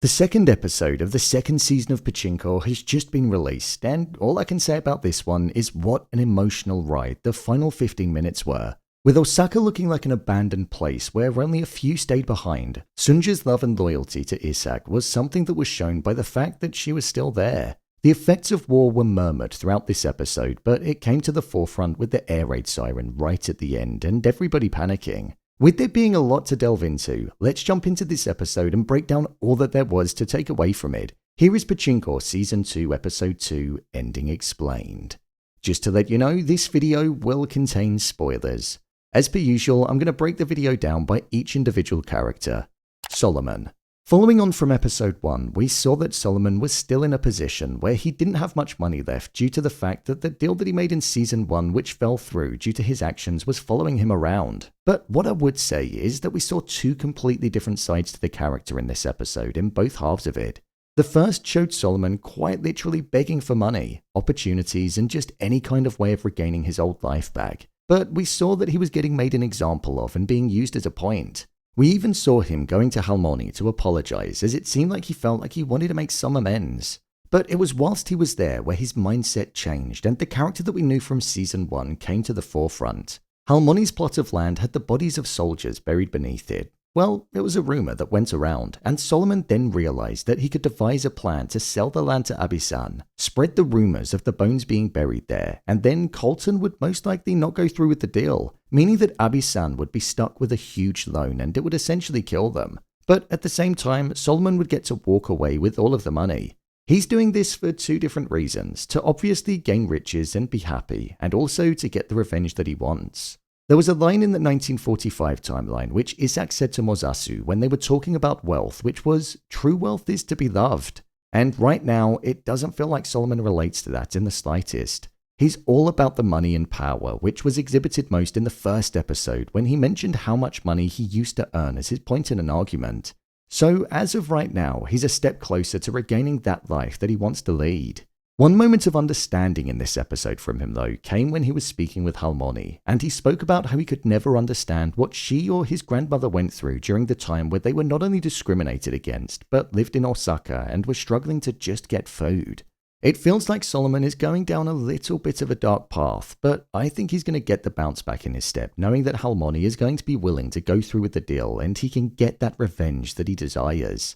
The second episode of the second season of Pachinko has just been released, and all I can say about this one is what an emotional ride the final 15 minutes were. With Osaka looking like an abandoned place where only a few stayed behind, Sunja's love and loyalty to Isak was something that was shown by the fact that she was still there. The effects of war were murmured throughout this episode, but it came to the forefront with the air raid siren right at the end and everybody panicking. With there being a lot to delve into, let's jump into this episode and break down all that there was to take away from it. Here is Pachinko Season 2 Episode 2 Ending Explained. Just to let you know, this video will contain spoilers. As per usual, I'm going to break the video down by each individual character. Solomon. Following on from episode 1, we saw that Solomon was still in a position where he didn't have much money left due to the fact that the deal that he made in season 1 which fell through due to his actions was following him around. But what I would say is that we saw two completely different sides to the character in this episode in both halves of it. The first showed Solomon quite literally begging for money, opportunities, and just any kind of way of regaining his old life back. But we saw that he was getting made an example of and being used as a point. We even saw him going to Halmoni to apologize, as it seemed like he felt like he wanted to make some amends. But it was whilst he was there where his mindset changed and the character that we knew from season 1 came to the forefront. Halmoni's plot of land had the bodies of soldiers buried beneath it. Well, it was a rumor that went around, and Solomon then realized that he could devise a plan to sell the land to Abisan, spread the rumors of the bones being buried there, and then Colton would most likely not go through with the deal, meaning that Abisan would be stuck with a huge loan and it would essentially kill them. But at the same time, Solomon would get to walk away with all of the money. He's doing this for two different reasons, to obviously gain riches and be happy, and also to get the revenge that he wants. There was a line in the 1945 timeline which Isak said to Mozasu when they were talking about wealth, which was, "True wealth is to be loved." And right now, it doesn't feel like Solomon relates to that in the slightest. He's all about the money and power, which was exhibited most in the first episode when he mentioned how much money he used to earn as his point in an argument. So as of right now, he's a step closer to regaining that life that he wants to lead. One moment of understanding in this episode from him though came when he was speaking with Halmoni, and he spoke about how he could never understand what she or his grandmother went through during the time where they were not only discriminated against, but lived in Osaka and were struggling to just get food. It feels like Solomon is going down a little bit of a dark path, but I think he's going to get the bounce back in his step, knowing that Halmoni is going to be willing to go through with the deal and he can get that revenge that he desires.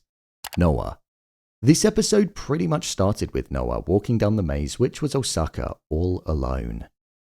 Noa. This episode pretty much started with Noa walking down the maze, which was Osaka all alone.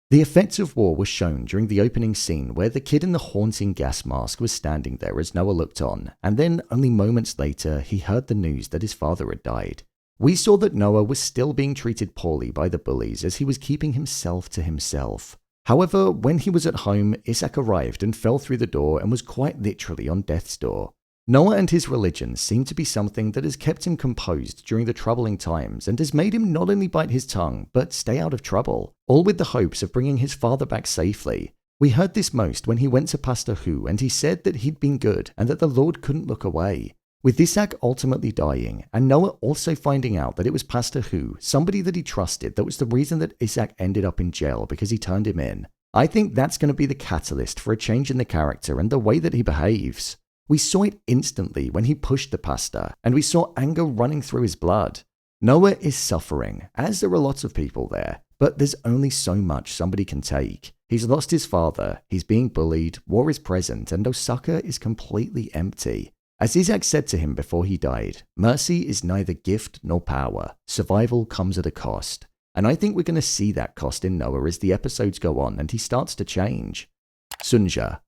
The effects of war were shown during the opening scene where the kid in the haunting gas mask was standing there as Noa looked on, and then only moments later he heard the news that his father had died. We saw that Noa was still being treated poorly by the bullies as he was keeping himself to himself. However, when he was at home, Isak arrived and fell through the door and was quite literally on death's door. Noa and his religion seem to be something that has kept him composed during the troubling times and has made him not only bite his tongue, but stay out of trouble, all with the hopes of bringing his father back safely. We heard this most when he went to Pastor Hu and he said that he'd been good and that the Lord couldn't look away. With Isak ultimately dying, and Noa also finding out that it was Pastor Hu, somebody that he trusted, that was the reason that Isak ended up in jail because he turned him in. I think that's going to be the catalyst for a change in the character and the way that he behaves. We saw it instantly when he pushed the pastor, and we saw anger running through his blood. Noa is suffering, as there are lots of people there, but there's only so much somebody can take. He's lost his father, he's being bullied, war is present, and Osaka is completely empty. As Isak said to him before he died, mercy is neither gift nor power. Survival comes at a cost. And I think we're going to see that cost in Noa as the episodes go on and he starts to change. Sunja.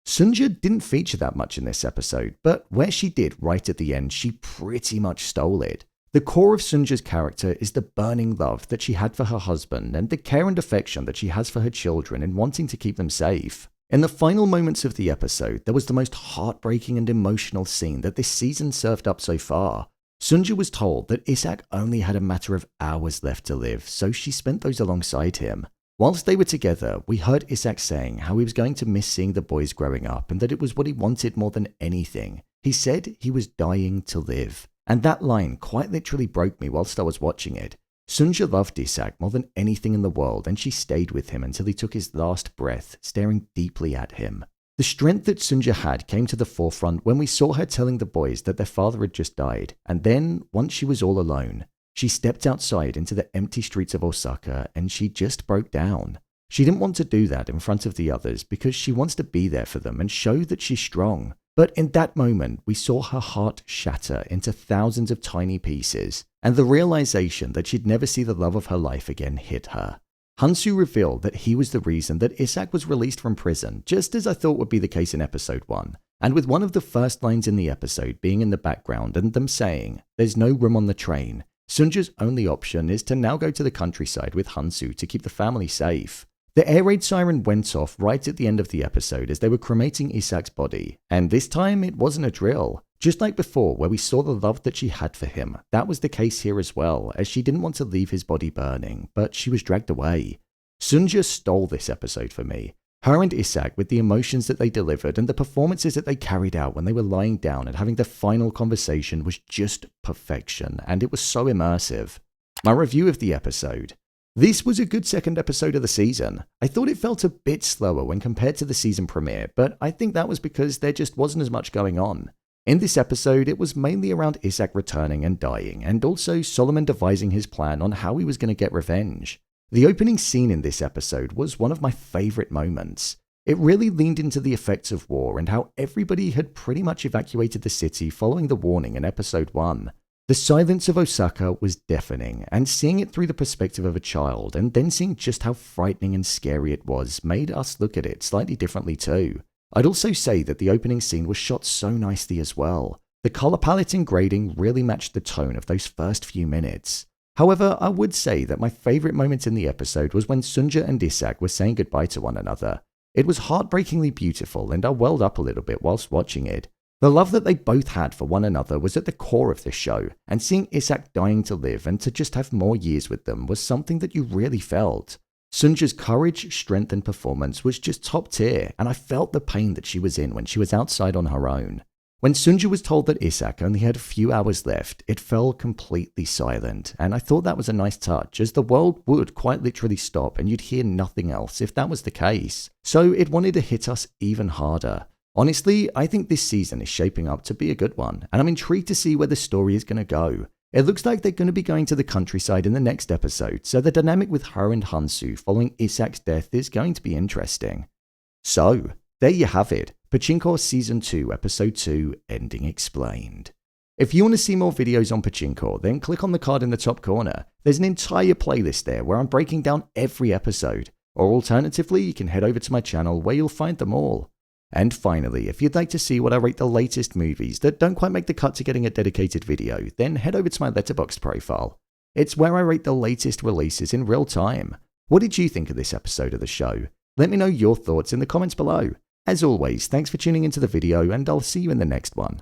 Sunja didn't feature that much in this episode, but where she did right at the end, she pretty much stole it. The core of Sunja's character is the burning love that she had for her husband and the care and affection that she has for her children in wanting to keep them safe. In the final moments of the episode, there was the most heartbreaking and emotional scene that this season served up so far. Sunja was told that Isak only had a matter of hours left to live, so she spent those alongside him. Whilst they were together, we heard Isak saying how he was going to miss seeing the boys growing up and that it was what he wanted more than anything. He said he was dying to live. And that line quite literally broke me whilst I was watching it. Sunja loved Isak more than anything in the world and she stayed with him until he took his last breath, staring deeply at him. The strength that Sunja had came to the forefront when we saw her telling the boys that their father had just died, and then, once she was all alone, she stepped outside into the empty streets of Osaka and she just broke down. She didn't want to do that in front of the others because she wants to be there for them and show that she's strong. But in that moment, we saw her heart shatter into thousands of tiny pieces, and the realization that she'd never see the love of her life again hit her. Hansu revealed that he was the reason that Isak was released from prison, just as I thought would be the case in episode 1, and with one of the first lines in the episode being in the background and them saying, "There's no room on the train," Sunja's only option is to now go to the countryside with Hansu to keep the family safe. The air raid siren went off right at the end of the episode as they were cremating Isak's body, and this time it wasn't a drill. Just like before, where we saw the love that she had for him, that was the case here as well, as she didn't want to leave his body burning, but she was dragged away. Sunja stole this episode for me. Her and Isak, with the emotions that they delivered and the performances that they carried out when they were lying down and having their final conversation, was just perfection, and it was so immersive. My review of the episode. This was a good second episode of the season. I thought it felt a bit slower when compared to the season premiere, but I think that was because there just wasn't as much going on. In this episode, it was mainly around Isak returning and dying, and also Solomon devising his plan on how he was going to get revenge. The opening scene in this episode was one of my favorite moments. It really leaned into the effects of war and how everybody had pretty much evacuated the city following the warning in episode 1. The silence of Osaka was deafening, and seeing it through the perspective of a child and then seeing just how frightening and scary it was made us look at it slightly differently too. I'd also say that the opening scene was shot so nicely as well. The color palette and grading really matched the tone of those first few minutes. However, I would say that my favorite moment in the episode was when Sunja and Isak were saying goodbye to one another. It was heartbreakingly beautiful, and I welled up a little bit whilst watching it. The love that they both had for one another was at the core of this show, and seeing Isak dying to live and to just have more years with them was something that you really felt. Sunja's courage, strength and performance was just top tier, and I felt the pain that she was in when she was outside on her own. When Sunja was told that Isak only had a few hours left, it fell completely silent, and I thought that was a nice touch, as the world would quite literally stop and you'd hear nothing else if that was the case. So it wanted to hit us even harder. Honestly, I think this season is shaping up to be a good one, and I'm intrigued to see where the story is going to go. It looks like they're going to be going to the countryside in the next episode, so the dynamic with her and Hansu following Isak's death is going to be interesting. So, there you have it, Pachinko Season 2, Episode 2, Ending Explained. If you want to see more videos on Pachinko, then click on the card in the top corner. There's an entire playlist there where I'm breaking down every episode, or alternatively, you can head over to my channel where you'll find them all. And finally, if you'd like to see what I rate the latest movies that don't quite make the cut to getting a dedicated video, then head over to my Letterboxd profile. It's where I rate the latest releases in real time. What did you think of this episode of the show? Let me know your thoughts in the comments below. As always, thanks for tuning into the video, and I'll see you in the next one.